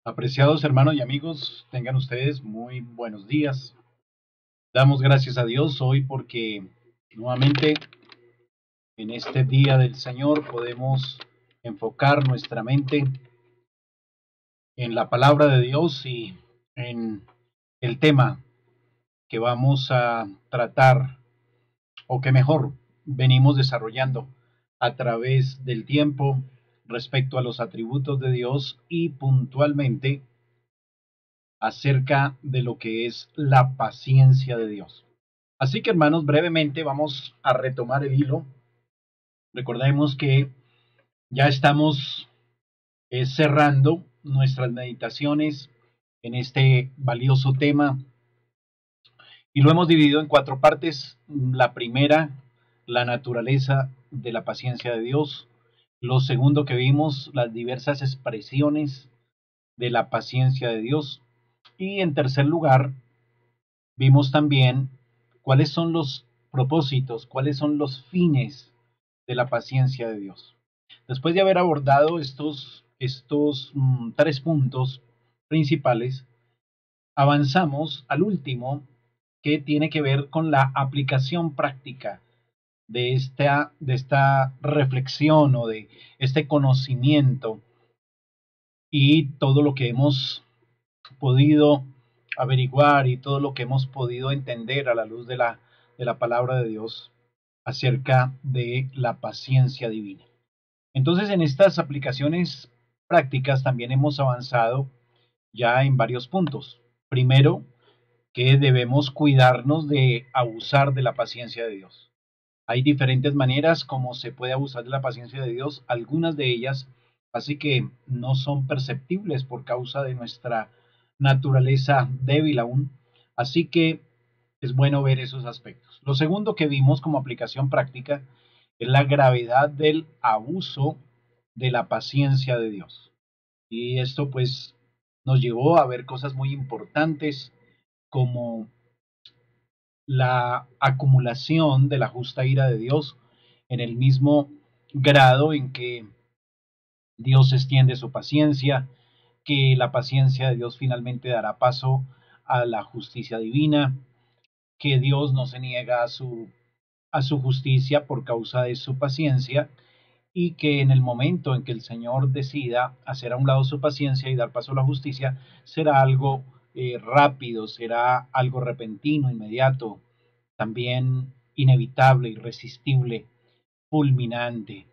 Apreciados hermanos y amigos, tengan ustedes muy buenos días. Damos gracias a Dios hoy porque nuevamente en este día del Señor podemos enfocar nuestra mente en la palabra de Dios y en el tema que vamos a tratar, o que mejor venimos desarrollando a través del tiempo respecto a los atributos de Dios y puntualmente acerca de lo que es la paciencia de Dios. Así que hermanos, brevemente vamos a retomar el hilo. Recordemos que ya estamos cerrando nuestras meditaciones en este valioso tema y lo hemos dividido en cuatro partes. La primera, la naturaleza de la paciencia de Dios. Lo segundo que vimos, las diversas expresiones de la paciencia de Dios. Y en tercer lugar, vimos también cuáles son los propósitos, cuáles son los fines de la paciencia de Dios. Después de haber abordado estos tres puntos principales, avanzamos al último, que tiene que ver con la aplicación práctica de esta reflexión o de este conocimiento y todo lo que hemos podido averiguar y todo lo que hemos podido entender a la luz de la palabra de Dios acerca de la paciencia divina. Entonces, en estas aplicaciones prácticas también hemos avanzado ya en varios puntos. Primero, que debemos cuidarnos de abusar de la paciencia de Dios. Hay diferentes maneras como se puede abusar de la paciencia de Dios, algunas de ellas así que no son perceptibles por causa de nuestra naturaleza débil aún, así que es bueno ver esos aspectos. Lo segundo que vimos como aplicación práctica es la gravedad del abuso de la paciencia de Dios. Y esto pues nos llevó a ver cosas muy importantes como la acumulación de la justa ira de Dios en el mismo grado en que Dios extiende su paciencia, que la paciencia de Dios finalmente dará paso a la justicia divina, que Dios no se niega a su justicia por causa de su paciencia y que en el momento en que el Señor decida hacer a un lado su paciencia y dar paso a la justicia, será algo rápido, será algo repentino, inmediato, también inevitable, irresistible, fulminante.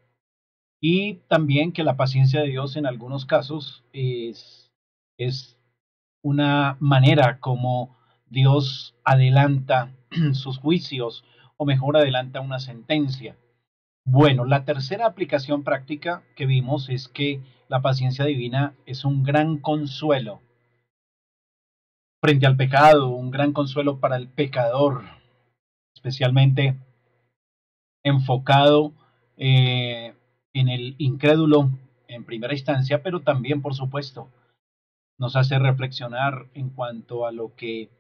Y también que la paciencia de Dios en algunos casos es una manera como Dios adelanta sus juicios o mejor adelanta una sentencia. Bueno, la tercera aplicación práctica que vimos es que la paciencia divina es un gran consuelo frente al pecado, un gran consuelo para el pecador, especialmente enfocado en el incrédulo en primera instancia, pero también, por supuesto, nos hace reflexionar en cuanto a lo que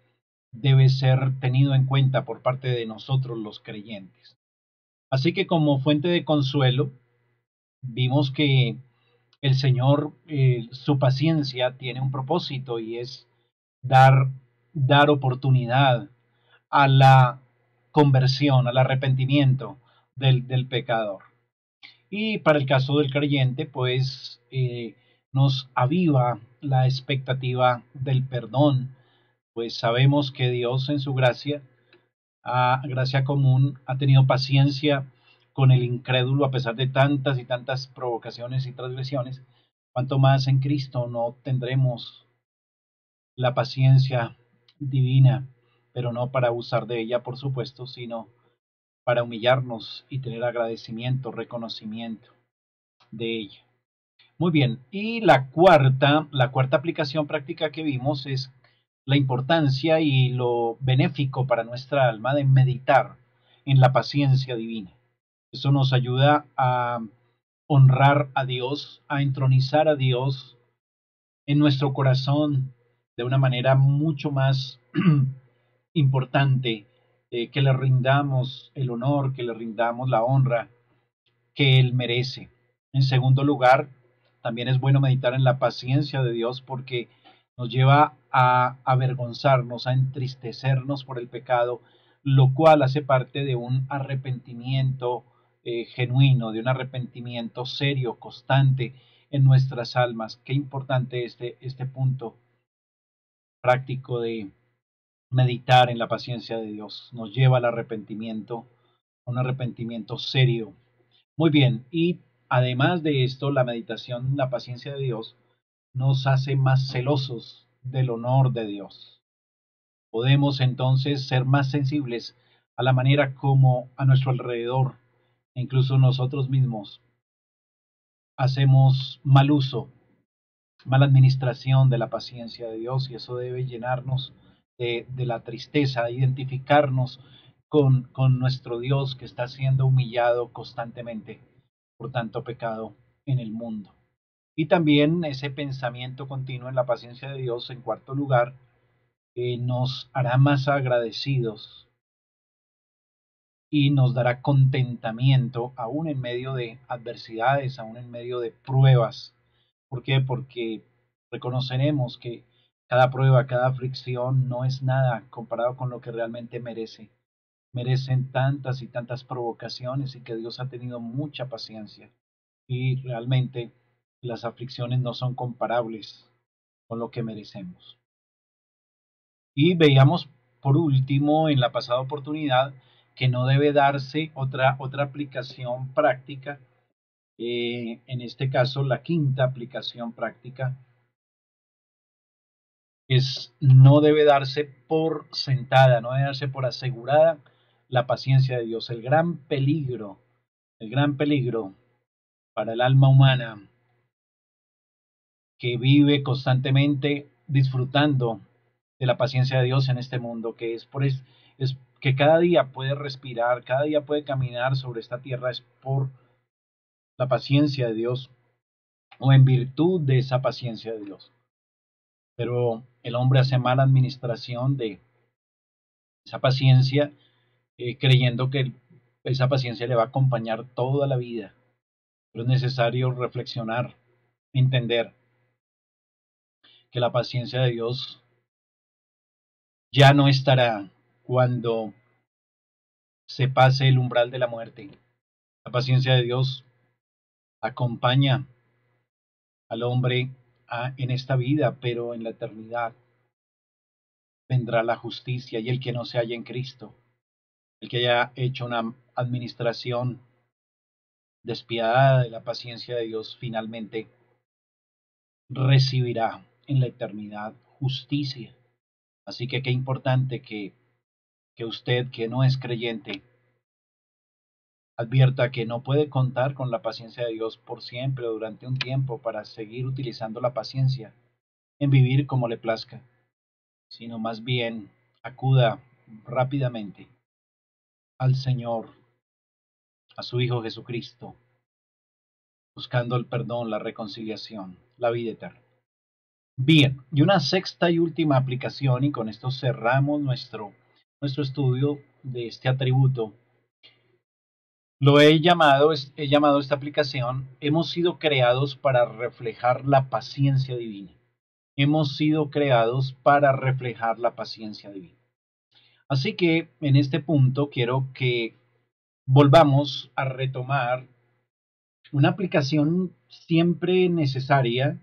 debe ser tenido en cuenta por parte de nosotros los creyentes. Así que como fuente de consuelo, vimos que el Señor, su paciencia tiene un propósito y es dar, dar oportunidad a la conversión, al arrepentimiento del pecador. Y para el caso del creyente, pues nos aviva la expectativa del perdón, pues sabemos que Dios en su gracia, gracia común, ha tenido paciencia con el incrédulo a pesar de tantas y tantas provocaciones y transgresiones. Cuanto más en Cristo no tendremos la paciencia divina, pero no para abusar de ella, por supuesto, sino para humillarnos y tener agradecimiento, reconocimiento de ella. Muy bien, y la cuarta aplicación práctica que vimos es la importancia y lo benéfico para nuestra alma de meditar en la paciencia divina. Eso nos ayuda a honrar a Dios, a entronizar a Dios en nuestro corazón de una manera mucho más importante, que le rindamos el honor, que le rindamos la honra que Él merece. En segundo lugar, También es bueno meditar en la paciencia de Dios porque nos lleva a avergonzarnos, a entristecernos por el pecado, lo cual hace parte de un arrepentimiento genuino, de un arrepentimiento serio, constante en nuestras almas. Qué importante este punto práctico de meditar en la paciencia de Dios. Nos lleva al arrepentimiento, a un arrepentimiento serio. Muy bien, y además de esto, la meditación, la paciencia de Dios, nos hace más celosos del honor de Dios. Podemos entonces ser más sensibles a la manera como a nuestro alrededor, e incluso nosotros mismos, hacemos mal uso, mala administración de la paciencia de Dios, y eso debe llenarnos de la tristeza, identificarnos con nuestro Dios que está siendo humillado constantemente por tanto pecado en el mundo. Y también ese pensamiento continuo en la paciencia de Dios, en cuarto lugar, nos hará más agradecidos y nos dará contentamiento aún en medio de adversidades, aún en medio de pruebas. ¿Por qué? Porque reconoceremos que cada prueba, cada aflicción no es nada comparado con lo que realmente merece. Merecen tantas y tantas provocaciones y que Dios ha tenido mucha paciencia. Y realmente las aflicciones no son comparables con lo que merecemos. Y veíamos por último en la pasada oportunidad que no debe darse otra aplicación práctica, en este caso la quinta aplicación práctica es no debe darse por sentada, no debe darse por asegurada la paciencia de Dios. El gran peligro para el alma humana que vive constantemente disfrutando de la paciencia de Dios en este mundo, que es que cada día puede respirar, cada día puede caminar sobre esta tierra, es por la paciencia de Dios o en virtud de esa paciencia de Dios. Pero el hombre hace mala administración de esa paciencia, creyendo que esa paciencia le va a acompañar toda la vida. Pero es necesario reflexionar, entender que la paciencia de Dios ya no estará cuando se pase el umbral de la muerte. La paciencia de Dios acompaña al hombre en esta vida, pero en la eternidad vendrá la justicia, y el que no se halla en Cristo, el que haya hecho una administración despiadada de la paciencia de Dios, finalmente recibirá en la eternidad justicia. Así que qué importante que usted, que no es creyente, advierta que no puede contar con la paciencia de Dios por siempre o durante un tiempo para seguir utilizando la paciencia en vivir como le plazca, sino más bien acuda rápidamente al Señor, a su Hijo Jesucristo, buscando el perdón, la reconciliación, la vida eterna. Bien, y una sexta y última aplicación, y con esto cerramos nuestro estudio de este atributo. He llamado esta aplicación, hemos sido creados para reflejar la paciencia divina. Hemos sido creados para reflejar la paciencia divina. Así que en este punto quiero que volvamos a retomar una aplicación siempre necesaria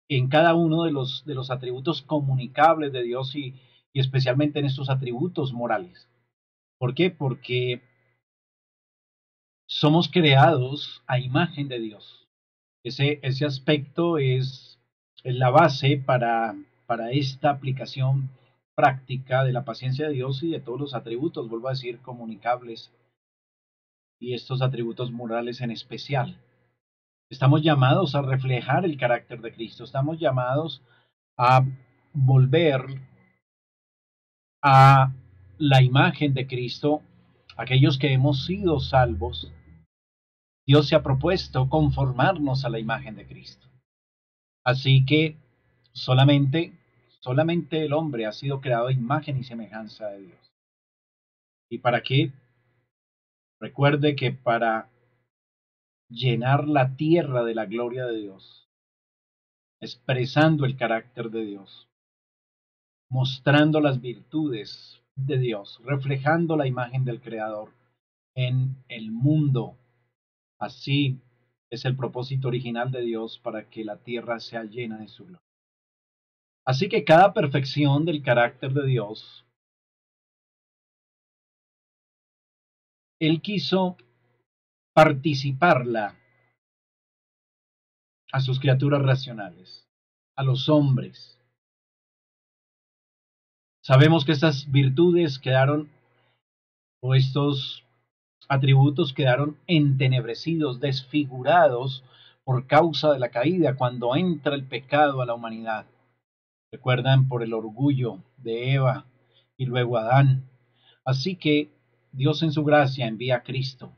en cada uno de los atributos comunicables de Dios y especialmente en estos atributos morales. ¿Por qué? Porque somos creados a imagen de Dios. Ese aspecto es la base para esta aplicación práctica de la paciencia de Dios y de todos los atributos, vuelvo a decir, comunicables y estos atributos morales en especial. Estamos llamados a reflejar el carácter de Cristo, estamos llamados a volver a la imagen de Cristo, aquellos que hemos sido salvos. Dios se ha propuesto conformarnos a la imagen de Cristo. Así que solamente el hombre ha sido creado a imagen y semejanza de Dios. ¿Y para qué? Recuerde que para llenar la tierra de la gloria de Dios, expresando el carácter de Dios, mostrando las virtudes de Dios, reflejando la imagen del Creador en el mundo. Así es el propósito original de Dios para que la tierra sea llena de su gloria. Así que cada perfección del carácter de Dios, Él quiso participarla a sus criaturas racionales, a los hombres. Sabemos que estas virtudes quedaron, o estos atributos quedaron entenebrecidos, desfigurados por causa de la caída, cuando entra el pecado a la humanidad. Recuerdan por el orgullo de Eva y luego Adán. Así que Dios en su gracia envía a Cristo.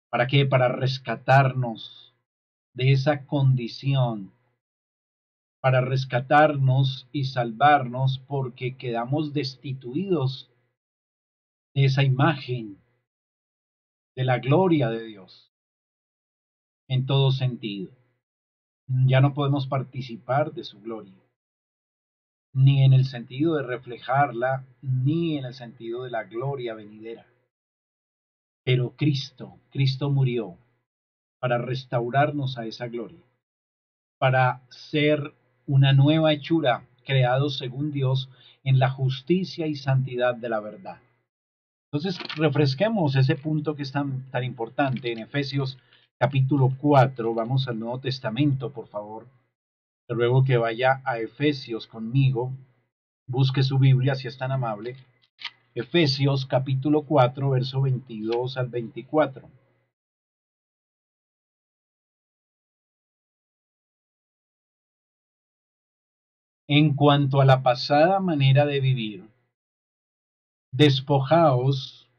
¿Para qué? Para rescatarnos de esa condición, para rescatarnos y salvarnos porque quedamos destituidos de esa imagen de la gloria de Dios en todo sentido. Ya no podemos participar de su gloria, ni en el sentido de reflejarla, ni en el sentido de la gloria venidera. Pero Cristo murió para restaurarnos a esa gloria, para ser una nueva hechura, creados según Dios en la justicia y santidad de la verdad. Entonces, refresquemos ese punto que es tan importante en Efesios capítulo 4. Vamos al Nuevo Testamento, por favor. Te ruego que vaya a Efesios conmigo. Busque su Biblia, si es tan amable. Efesios capítulo 4, verso 22 al 24. En cuanto a la pasada manera de vivir, despojaos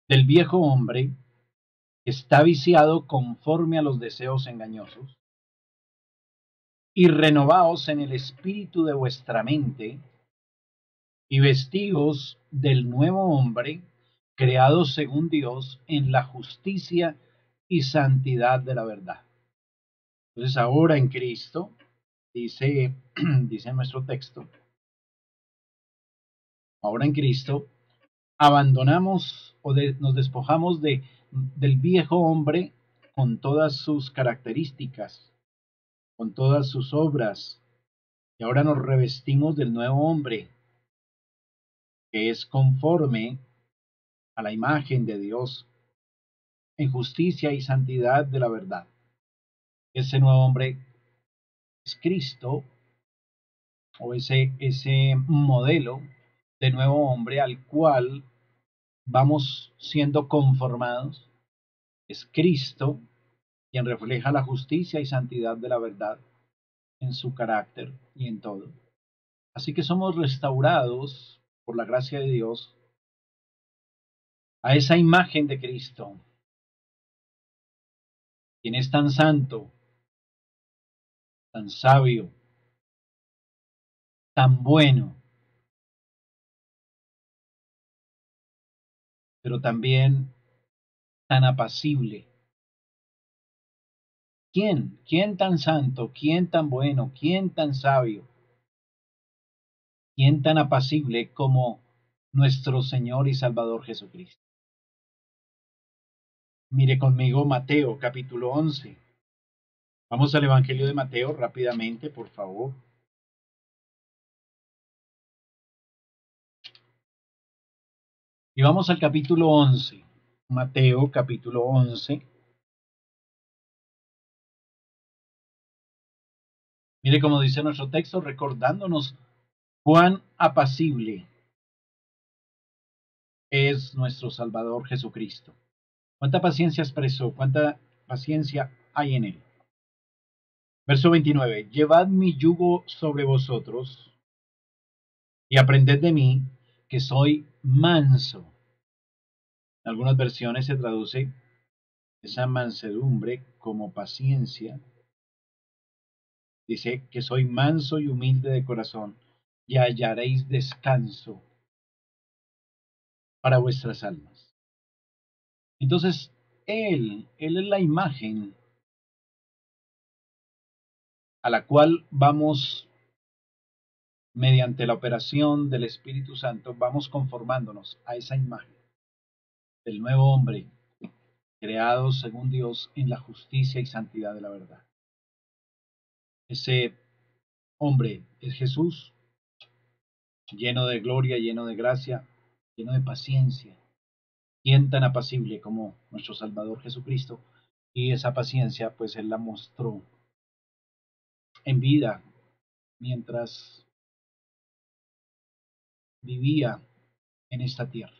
del viejo hombre que está viciado conforme a los deseos engañosos, y renovaos en el espíritu de vuestra mente, y vestíos del nuevo hombre, creado según Dios en la justicia y santidad de la verdad. Entonces ahora en Cristo, dice, dice nuestro texto, ahora en Cristo abandonamos nos despojamos del viejo hombre con todas sus características, con todas sus obras, y ahora nos revestimos del nuevo hombre, que es conforme a la imagen de Dios, en justicia y santidad de la verdad. Ese nuevo hombre es Cristo, o ese modelo de nuevo hombre al cual vamos siendo conformados, es Cristo, quien refleja la justicia y santidad de la verdad en su carácter y en todo. Así que somos restaurados por la gracia de Dios a esa imagen de Cristo, quien es tan santo, tan sabio, tan bueno, pero también tan apacible. ¿Quién? ¿Quién tan santo? ¿Quién tan bueno? ¿Quién tan sabio? ¿Quién tan apacible como nuestro Señor y Salvador Jesucristo? Mire conmigo Mateo capítulo 11. Vamos al Evangelio de Mateo rápidamente, por favor. Y vamos al capítulo 11. Mateo capítulo 11. Mire cómo dice nuestro texto, recordándonos cuán apacible es nuestro Salvador Jesucristo. Cuánta paciencia expresó, cuánta paciencia hay en él. Verso 29. Llevad mi yugo sobre vosotros y aprended de mí, que soy manso. En algunas versiones se traduce esa mansedumbre como paciencia. Dice que soy manso y humilde de corazón, y hallaréis descanso para vuestras almas. Entonces, Él es la imagen a la cual vamos, mediante la operación del Espíritu Santo, vamos conformándonos a esa imagen del nuevo hombre, creado según Dios en la justicia y santidad de la verdad. Ese hombre es Jesús, lleno de gloria, lleno de gracia, lleno de paciencia. ¿Quién tan apacible como nuestro Salvador Jesucristo? Y esa paciencia, pues Él la mostró en vida mientras vivía en esta tierra.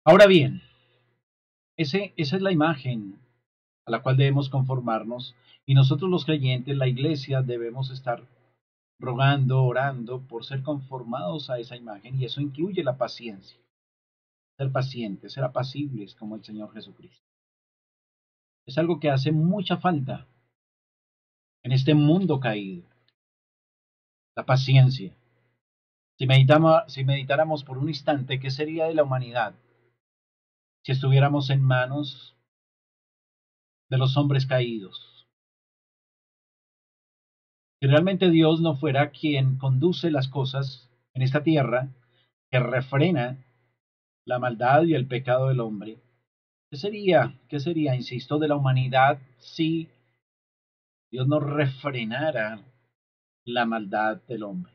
Ahora bien, esa es la imagen a la cual debemos conformarnos, y nosotros los creyentes, la iglesia, debemos estar rogando, orando por ser conformados a esa imagen, y eso incluye la paciencia, ser pacientes, ser apacibles como el Señor Jesucristo. Es algo que hace mucha falta en este mundo caído, la paciencia. Si meditáramos por un instante, ¿qué sería de la humanidad si estuviéramos en manos de los hombres caídos? Si realmente Dios no fuera quien conduce las cosas en esta tierra, que refrena la maldad y el pecado del hombre, ¿qué sería? ¿Qué sería, insisto, de la humanidad si Dios no refrenara la maldad del hombre?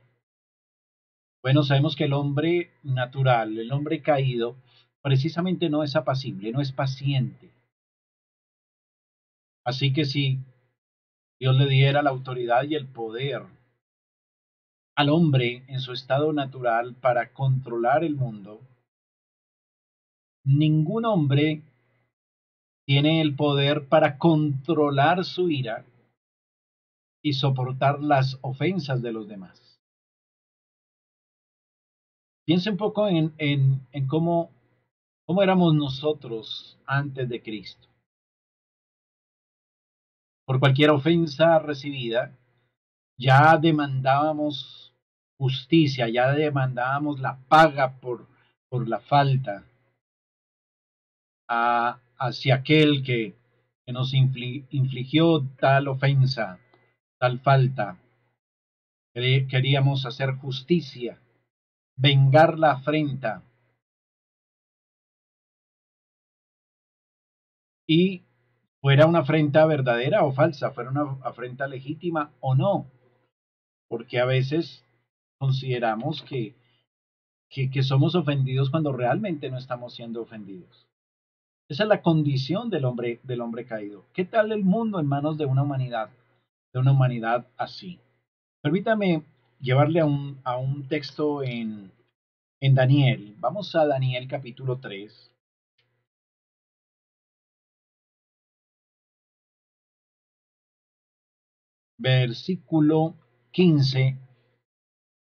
Bueno, sabemos que el hombre natural, el hombre caído, precisamente no es apacible, no es paciente. Así que si Dios le diera la autoridad y el poder al hombre en su estado natural para controlar el mundo, ningún hombre tiene el poder para controlar su ira y soportar las ofensas de los demás. Piense un poco en cómo éramos nosotros antes de Cristo. Por cualquier ofensa recibida, ya demandábamos justicia, ya demandábamos la paga por la falta hacia aquel que nos infligió tal ofensa, tal falta. Queríamos hacer justicia, vengar la afrenta y fuera una afrenta verdadera o falsa, fuera una afrenta legítima o no, porque a veces consideramos que somos ofendidos cuando realmente no estamos siendo ofendidos. Esa es la condición del hombre caído. ¿Qué tal el mundo en manos de una humanidad así? Permítame llevarle a un texto en Daniel. Vamos a Daniel capítulo 3, versículo 15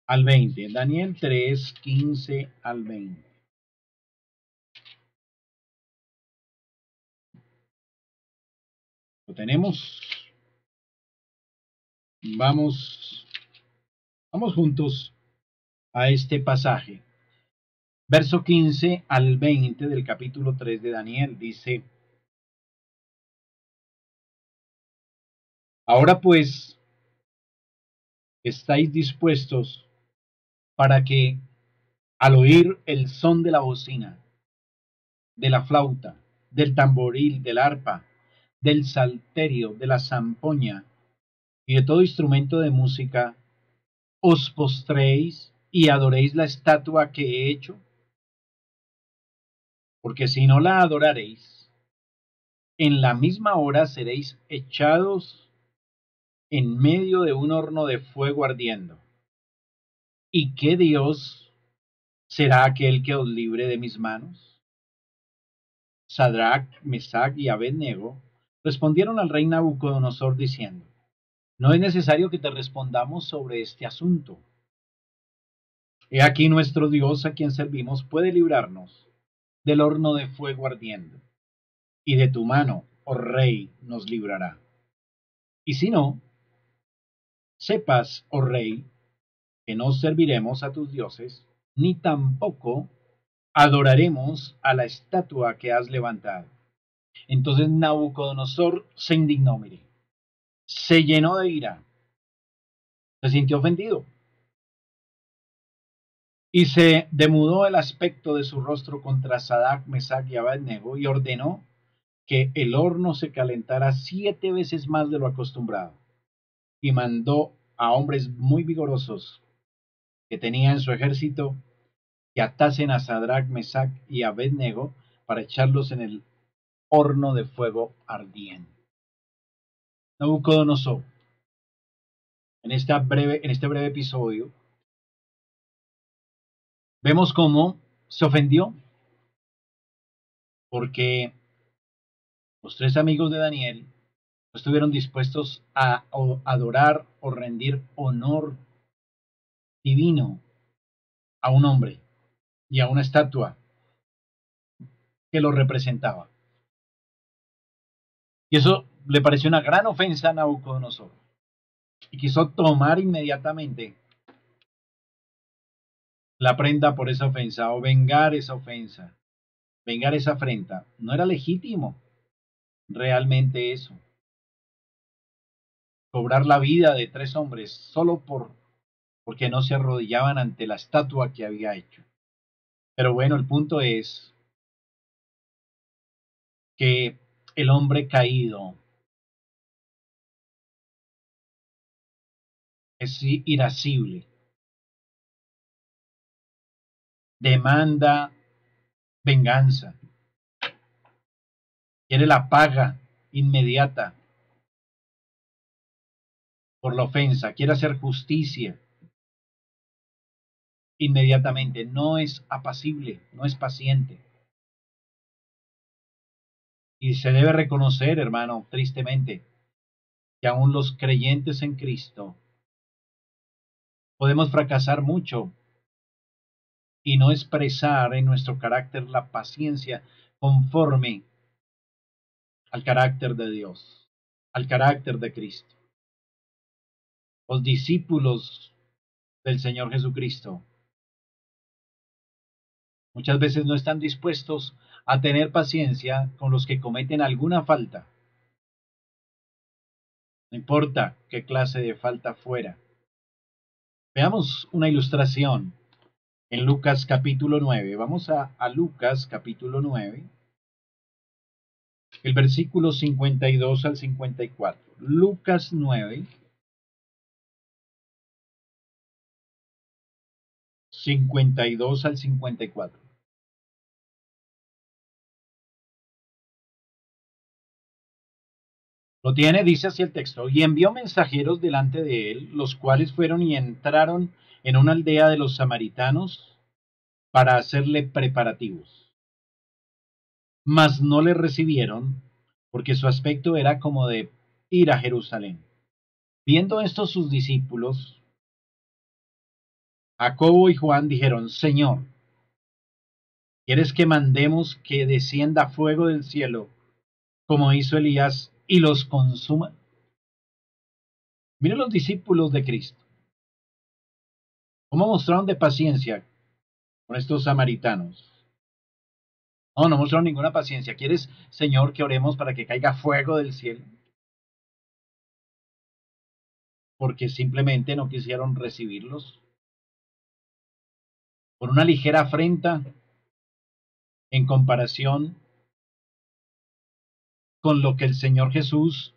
al 20. Daniel 3, 15 al 20. Lo tenemos. Vamos, vamos juntos a este pasaje. Verso 15 al 20 del capítulo 3 de Daniel dice: Ahora pues, ¿estáis dispuestos para que, al oír el son de la bocina, de la flauta, del tamboril, del arpa, del salterio, de la zampoña y de todo instrumento de música, os postréis y adoréis la estatua que he hecho? Porque si no la adoraréis, en la misma hora seréis echados en medio de un horno de fuego ardiendo. ¿Y qué Dios será aquel que os libre de mis manos? Sadrach, Mesach y Abednego respondieron al rey Nabucodonosor diciendo: No es necesario que te respondamos sobre este asunto. He aquí nuestro Dios a quien servimos puede librarnos del horno de fuego ardiendo, y de tu mano, oh rey, nos librará. Y si no, sepas, oh rey, que no serviremos a tus dioses, ni tampoco adoraremos a la estatua que has levantado. Entonces Nabucodonosor se indignó, mire, se llenó de ira, se sintió ofendido y se demudó el aspecto de su rostro contra Sadrach, Mesach y Abednego y ordenó que el horno se calentara 7 veces más de lo acostumbrado y mandó a hombres muy vigorosos que tenía en su ejército que atasen a Sadrach, Mesach y Abednego para echarlos en el horno de fuego ardiente. Nabucodonosor, en este breve episodio, vemos cómo se ofendió porque los tres amigos de Daniel no estuvieron dispuestos a adorar o rendir honor divino a un hombre y a una estatua que lo representaba. Y eso le pareció una gran ofensa a Nabucodonosor y quiso tomar inmediatamente la prenda por esa ofensa o vengar esa ofensa, vengar esa afrenta. No era legítimo realmente eso, cobrar la vida de tres hombres solo porque no se arrodillaban ante la estatua que había hecho. Pero bueno, el punto es que el hombre caído es irascible, demanda venganza, quiere la paga inmediata por la ofensa, quiere hacer justicia inmediatamente, no es apacible, no es paciente. Y se debe reconocer, hermano, tristemente, que aún los creyentes en Cristo podemos fracasar mucho y no expresar en nuestro carácter la paciencia conforme al carácter de Dios, al carácter de Cristo. Los discípulos del Señor Jesucristo muchas veces no están dispuestos a tener paciencia con los que cometen alguna falta, no importa qué clase de falta fuera. Veamos una ilustración en Lucas capítulo 9. Vamos a Lucas capítulo 9, el versículo 52 al 54. Lucas 9, 52 al 54. Lo tiene, dice así el texto, y envió mensajeros delante de él, los cuales fueron y entraron en una aldea de los samaritanos para hacerle preparativos. Mas no le recibieron, porque su aspecto era como de ir a Jerusalén. Viendo esto sus discípulos, Jacobo y Juan dijeron, Señor, ¿quieres que mandemos que descienda fuego del cielo, como hizo Elías, y los consuma? Miren los discípulos de Cristo, cómo mostraron de paciencia con estos samaritanos. No, no mostraron ninguna paciencia. ¿Quieres, Señor, que oremos para que caiga fuego del cielo? Porque simplemente no quisieron recibirlos. Por una ligera afrenta en comparación con lo que el Señor Jesús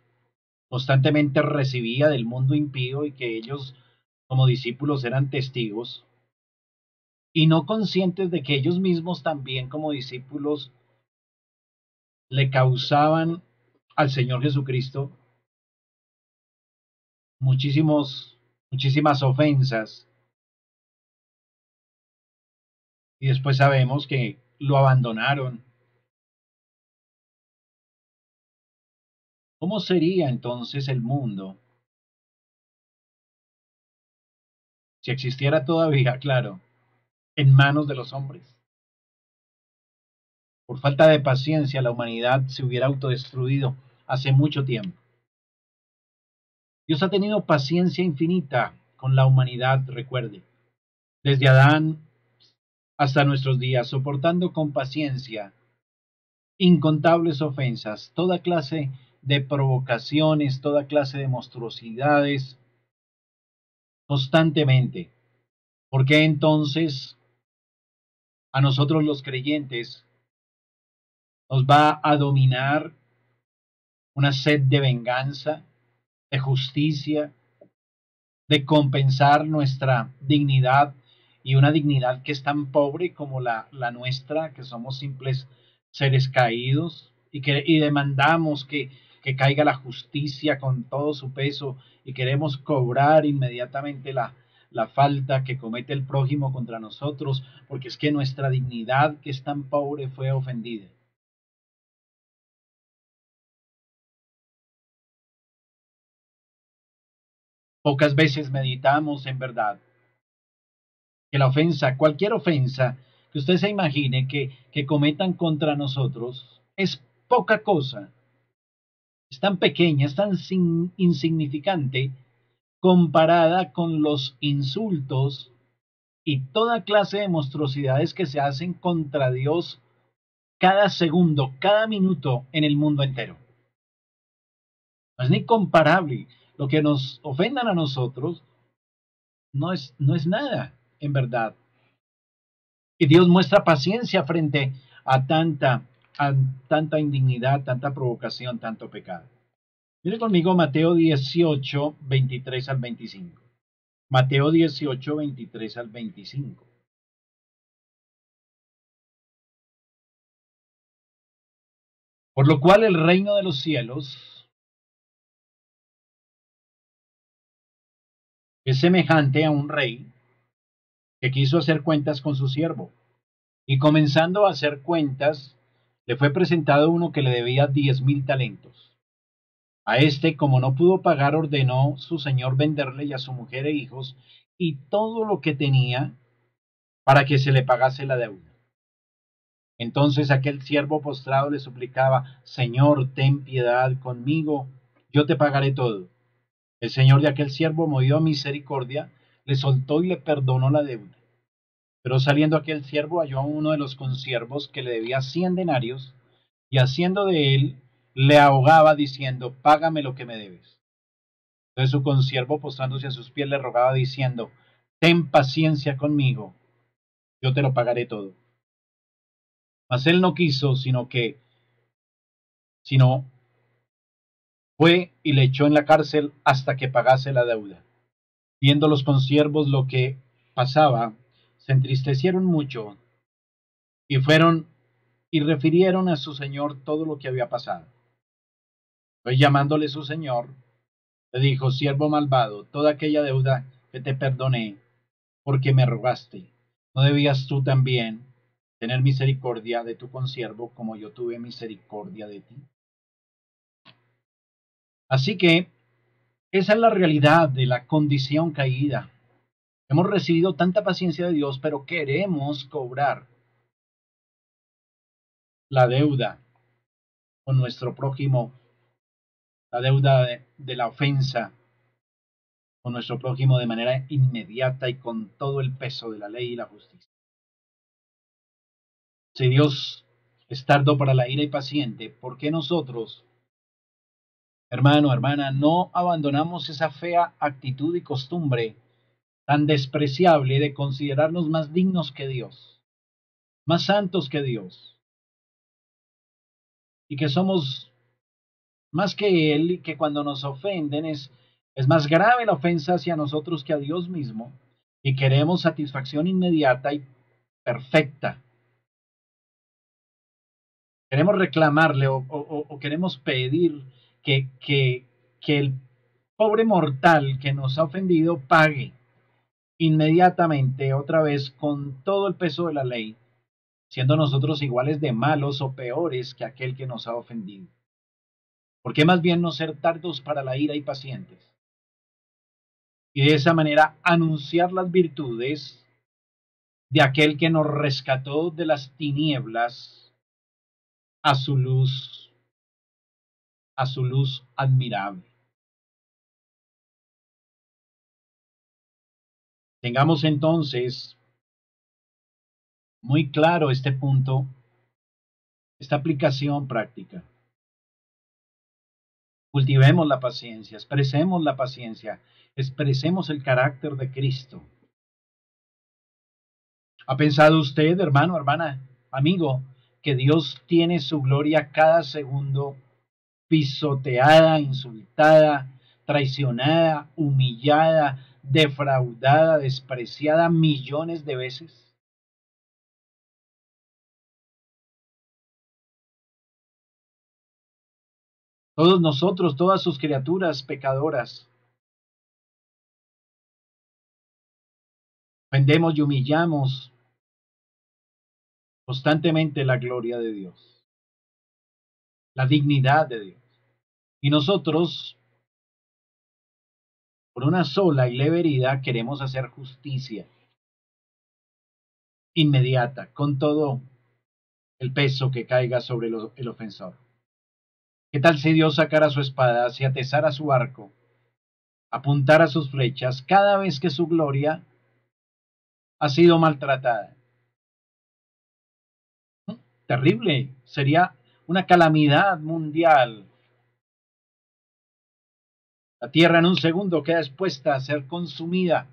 constantemente recibía del mundo impío y que ellos como discípulos eran testigos y no conscientes de que ellos mismos también como discípulos le causaban al Señor Jesucristo muchísimas ofensas y después sabemos que lo abandonaron. ¿Cómo sería entonces el mundo si existiera todavía, claro, en manos de los hombres? Por falta de paciencia, la humanidad se hubiera autodestruido hace mucho tiempo. Dios ha tenido paciencia infinita con la humanidad, recuerde. Desde Adán hasta nuestros días, soportando con paciencia incontables ofensas, toda clase de provocaciones, toda clase de monstruosidades, constantemente. ¿Por qué entonces a nosotros los creyentes nos va a dominar una sed de venganza, de justicia, de compensar nuestra dignidad y una dignidad que es tan pobre como la nuestra, que somos simples seres caídos y demandamos que caiga la justicia con todo su peso y queremos cobrar inmediatamente la falta que comete el prójimo contra nosotros, porque es que nuestra dignidad, que es tan pobre, fue ofendida? Pocas veces meditamos en verdad que la ofensa, cualquier ofensa que usted se imagine que cometan contra nosotros, es poca cosa, es tan pequeña, es tan insignificante comparada con los insultos y toda clase de monstruosidades que se hacen contra Dios cada segundo, cada minuto en el mundo entero. No es ni comparable. Lo que nos ofendan a nosotros no es nada, en verdad. Y Dios muestra paciencia frente a a tanta indignidad, tanta provocación, tanto pecado. Mire conmigo Mateo 18, 23 al 25. Mateo 18, 23 al 25. Por lo cual el reino de los cielos es semejante a un rey que quiso hacer cuentas con su siervo. Y comenzando a hacer cuentas, le fue presentado uno que le debía 10.000 talentos. A este, como no pudo pagar, ordenó su señor venderle y a su mujer e hijos y todo lo que tenía para que se le pagase la deuda. Entonces aquel siervo postrado le suplicaba: Señor, ten piedad conmigo, yo te pagaré todo. El señor de aquel siervo, movido a misericordia, le soltó y le perdonó la deuda. Pero saliendo aquel siervo, halló a uno de los consiervos que le debía 100 denarios, y haciendo de él, le ahogaba diciendo: Págame lo que me debes. Entonces su consiervo, postrándose a sus pies, le rogaba diciendo: Ten paciencia conmigo, yo te lo pagaré todo. Mas él no quiso, sino fue y le echó en la cárcel hasta que pagase la deuda. Viendo los consiervos lo que pasaba, se entristecieron mucho y fueron y refirieron a su señor todo lo que había pasado. Pues llamándole su señor, le dijo: Siervo malvado, toda aquella deuda que te perdoné, porque me rogaste, ¿no debías tú también tener misericordia de tu consiervo como yo tuve misericordia de ti? Así que esa es la realidad de la condición caída. Hemos recibido tanta paciencia de Dios, pero queremos cobrar la deuda con nuestro prójimo, la deuda de la ofensa con nuestro prójimo de manera inmediata y con todo el peso de la ley y la justicia. Si Dios es tardo para la ira y paciente, ¿por qué nosotros, hermano, hermana, no abandonamos esa fea actitud y costumbre tan despreciable de considerarnos más dignos que Dios, más santos que Dios, y que somos más que Él, y que cuando nos ofenden es más grave la ofensa hacia nosotros que a Dios mismo, y queremos satisfacción inmediata y perfecta? Queremos reclamarle o queremos pedir que el pobre mortal que nos ha ofendido pague inmediatamente otra vez con todo el peso de la ley, siendo nosotros iguales de malos o peores que aquel que nos ha ofendido. ¿Por qué más bien no ser tardos para la ira y pacientes? Y de esa manera anunciar las virtudes de aquel que nos rescató de las tinieblas a su luz, a su luz admirable. Tengamos entonces Muy claro este punto, esta aplicación práctica. Cultivemos la paciencia, expresemos el carácter de Cristo. ¿Ha pensado usted, hermano, hermana, amigo, que Dios tiene su gloria cada segundo pisoteada, insultada, traicionada, humillada, defraudada, despreciada millones de veces? Todos nosotros, todas sus criaturas pecadoras, ofendemos y humillamos constantemente la gloria de Dios, la dignidad de Dios. Y nosotros, por una sola y leve herida, queremos hacer justicia inmediata, con todo el peso que caiga sobre el ofensor. ¿Qué tal si Dios sacara su espada, si atesara su arco, apuntara sus flechas cada vez que su gloria ha sido maltratada? Terrible, sería una calamidad mundial. La tierra en un segundo queda expuesta a ser consumida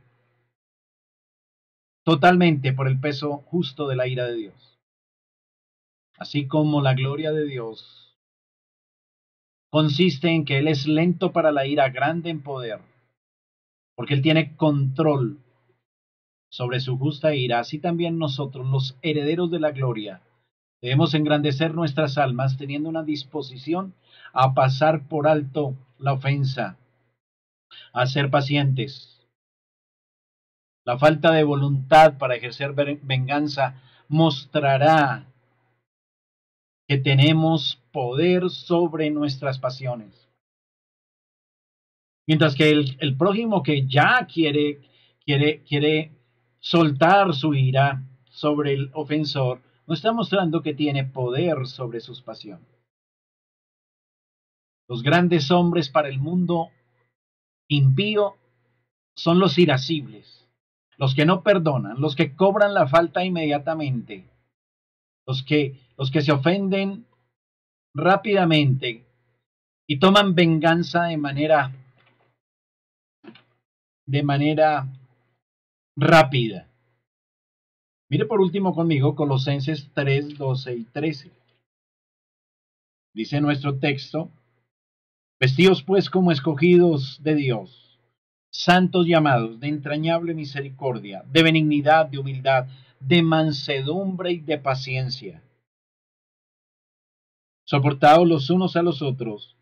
totalmente por el peso justo de la ira de Dios. Así como la gloria de Dios consiste en que Él es lento para la ira, grande en poder, porque Él tiene control sobre su justa ira, así también nosotros, los herederos de la gloria, debemos engrandecer nuestras almas teniendo una disposición a pasar por alto la ofensa, a ser pacientes. La falta de voluntad para ejercer venganza mostrará que tenemos poder sobre nuestras pasiones. Mientras que el prójimo que ya quiere soltar su ira sobre el ofensor, nos está mostrando que tiene poder sobre sus pasiones. Los grandes hombres para el mundo impío son los irascibles, los que no perdonan, los que cobran la falta inmediatamente, los que se ofenden rápidamente y toman venganza de manera rápida. Mire por último conmigo Colosenses 3, 12 y 13. Dice nuestro texto: vestidos pues como escogidos de Dios, santos llamados, de entrañable misericordia, de benignidad, de humildad, de mansedumbre y de paciencia. Soportaos los unos a los otros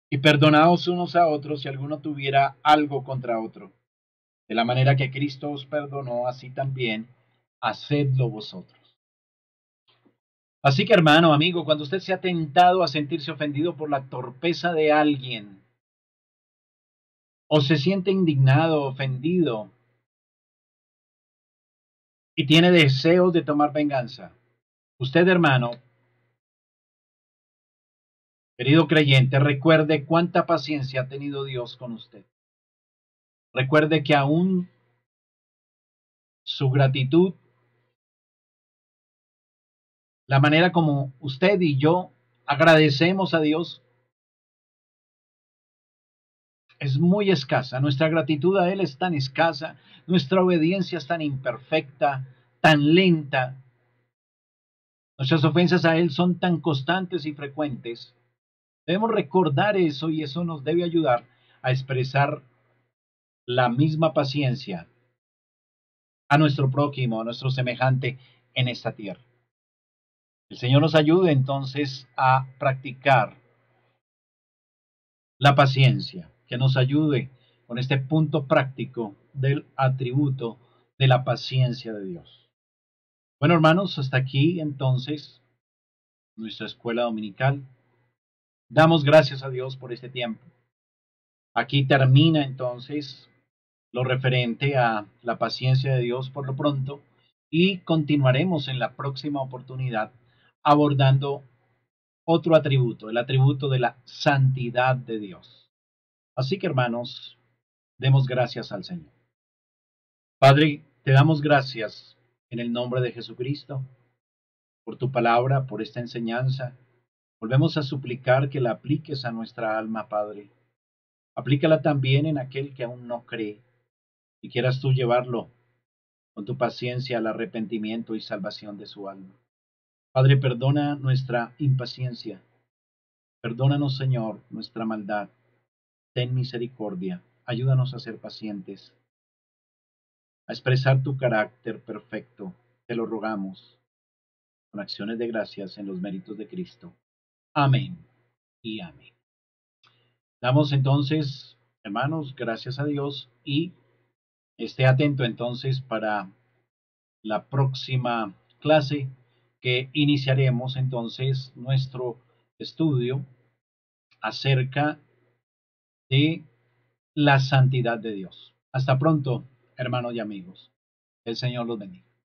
y perdonaos unos a otros si alguno tuviera algo contra otro. De la manera que Cristo os perdonó, así también hacedlo vosotros. Así que hermano, amigo, cuando usted se ha tentado a sentirse ofendido por la torpeza de alguien, o se siente indignado, ofendido, y tiene deseos de tomar venganza, usted, hermano, querido creyente, recuerde cuánta paciencia ha tenido Dios con usted. Recuerde que aún su gratitud, la manera como usted y yo agradecemos a Dios, es muy escasa. Nuestra gratitud a Él es tan escasa, nuestra obediencia es tan imperfecta, tan lenta. Nuestras ofensas a Él son tan constantes y frecuentes. Debemos recordar eso y eso nos debe ayudar a expresar la misma paciencia a nuestro prójimo, a nuestro semejante en esta tierra. El Señor nos ayude entonces a practicar la paciencia, que nos ayude con este punto práctico del atributo de la paciencia de Dios. Bueno, hermanos, hasta aquí entonces nuestra escuela dominical. Damos gracias a Dios por este tiempo. Aquí termina entonces lo referente a la paciencia de Dios por lo pronto y continuaremos en la próxima oportunidad abordando otro atributo, el atributo de la santidad de Dios. Así que hermanos, demos gracias al Señor. Padre, te damos gracias En el nombre de Jesucristo, por tu palabra, por esta enseñanza, volvemos a suplicar que la apliques a nuestra alma, Padre. Aplícala también en aquel que aún no cree y quieras tú llevarlo con tu paciencia al arrepentimiento y salvación de su alma. Padre, perdona nuestra impaciencia. Perdónanos, Señor, nuestra maldad. Ten misericordia. Ayúdanos a ser pacientes, a expresar tu carácter perfecto. Te lo rogamos con acciones de gracias en los méritos de Cristo. Amén y amén. Damos entonces, hermanos, gracias a Dios y esté atento entonces para la próxima clase que iniciaremos entonces nuestro estudio acerca de la santidad de Dios. Hasta pronto, hermanos y amigos. El Señor los bendiga.